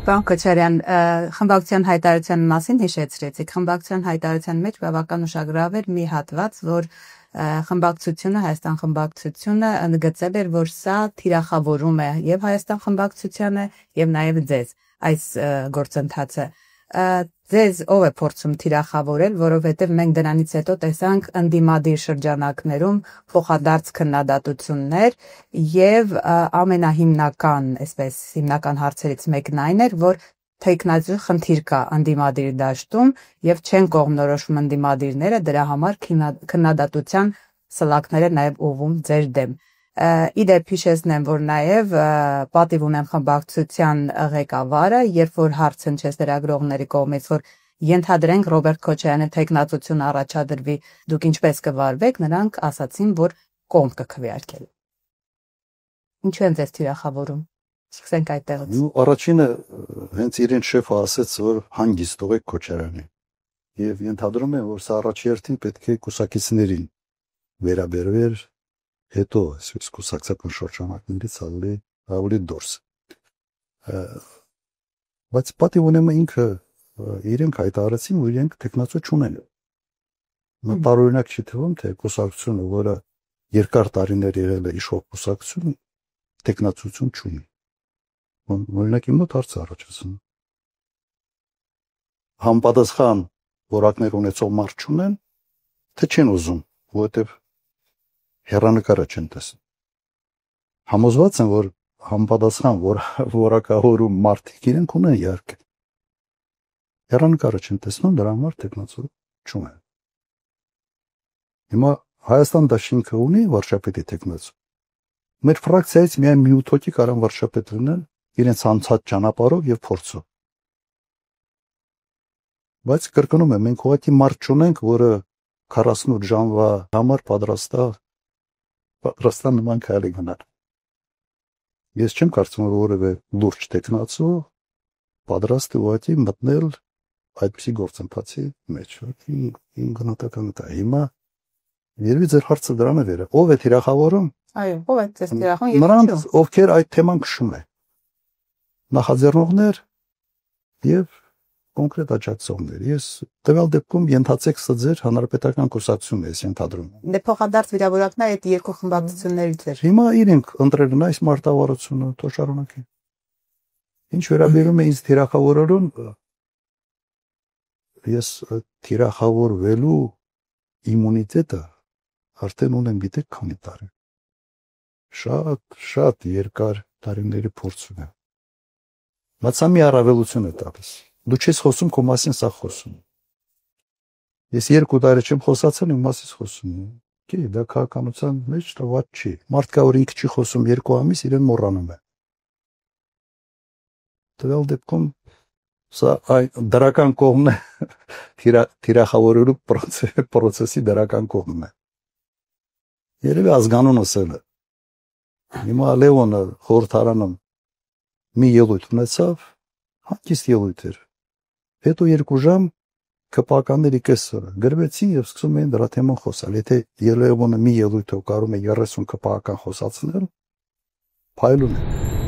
Պարոն Քոչարյան, խմբակցության հայտարարության մասին հիշեցրեցիք։ Խմբակցության հայտարարության մեջ բավական ուշագրավ էր մի հատված, որ խմբակցությունը, Հայաստան խմբակցությունը ընդգծել էր, որ սա թիրախավորում է եւ Հայաստան խմբակցությանը եւ նաեւ ձեզ այս գործընթացը։ Ձեզ ով է փորձում թիրախավորել, որովհետև մենք դրանից հետո տեսանք ընդդիմադիր շրջանակներում փոխադարձ քննադատություններ եւ ամենահիմնական, այսպես հիմնական հարցերից մեկն այն էր, որ թեկնածու խնդիր կա ընդդիմադիր դաշտում եւ չեն կողմնորոշում ընդդիմադիրները, դրա համար քննադատության սլաքները նաեւ ուղղում ձեր դեմ։ Իդեպ հիշեցնեմ, որ նաև պատիվ ունեմ խմբակցության ղեկավարը, երբ որ հարց հնչեց լրագրողների կողմից, որ ենթադրենք Ռոբերտ Քոչարյանը թեկնածություն առաջադրվի, դուք ինչպես կվարվեք, նրանք ասացին, որ կողմ կքվեարկել։ Ինչու են ձեզ թիրախավորում։ Սկսենք այդտեղից։ Առաջինը հենց իրեն շեֆը ասաց, որ հանգիստ տվեք Քոչարյանին։ Եվ ենթադրում եմ, որ սա առաջերտին պետք է կուսակիցներին վերաբերվեր, հետո այսպես կուսակցական շրջանակներից ավելի դուրս։ Բայց պատիվ ունեմ ինքը իրենք հայտարարեցին, որ իրենք տեխնացու չունեն։ Տարօրինակ չի թվում, թե կուսակցությունը, որը երկար տարիներ եղել է իշխող կուսակցություն, տեխնացություն չունի։ Օրինակ իմ մոտ հարց առաջացնում։ Համապատասխան որակներ ունեցող մարդ չունեն, թե չեն ուզում, որովհետև հեռանկարը չեն տեսնում։ Համոզված եմ, որ համապատասխան որակավորում մարդիկ իրենք ունեն իհարկե։ Հեռանկարը չեն տեսնում, դրա համար տեխնացու չունեն։ Հիմա Հայաստան դաշինքը ունի վարչապետի տեխնացու։ Մեր ֆրակցիայից միայն մի 8 հոգի կարան վարչապետ լինեն իրենց անցած ճանապարհով եւ փորձով։ Բայց կրկնում եմ, մենք ուղղակի մարդ չունենք, որը 48 ժամվա համար պատրաստան նման քայլի գնալ։ Ես չեմ կարծում, որ որևէ լուրջ տեխնացու պատրաստ է ուղղակի մտնել այդպիսի գործընթացի մեջ։ Իմ գնահատականը դա է։ Հիմա երևի ձեր հարցը դրան է վերը։ Ով է թիրախավորում։ Այո, ով է ձեզ թիրախավորում։ Նրանց, ովքեր այդ թեման քշում են։ Նախաձեռնողներ եւ կոնկրետ աջակցողներ։ Ես տվյալ դեպքում ենթացեք սա ձեր հանրապետական կուսակցությունն է, ես ենթադրում եմ։ Դե փոխադարձ վիրավորակներ այդ երկու խմբակցություններից էր։ Հիմա իրենք ընտրել են այս մարտավարությունը, թող շարունակեն։ Ինչ վերաբերում է ինձ թիրախավորելուն, ես թիրախավորվելու իմունիտետը արդեն ունեմ, գիտեք, քանի տարի։ Շատ երկար տարիների փորձ ունեմ։ Բայց սա մի առավելություն է տալիս։ Դու չես խոսում քո մասին, սա խոսում։ Ես 2 տարի չեմ խոսացել, իմ մասից խոսում եմ։ Գիտի, դա քաղաքականության մեջ տված չի։ Մարդ կա, որ ինքը չի խոսում 2 ամիս, իրեն մոռանում է։ Տվյալ դեպքում սա դրական կողմն է, թիրախավորելու պրոցեսի դրական կողմն է։ Երևի ազգանուն ասել է։ Հիմա Լևոնը խորհրդարանում մի ելույթ ունեցավ, հանգիստ ելույթ էր։ Հետո 2 ժամ ԿՊԱ-ականների կեսը գրվեցին եւ սկսում էին դրա թեման խոսալ։ Եթե Լևոնը մի ելույթով կարող է 30 ԿՊԱ-ական խոսացնել, փայլուն է։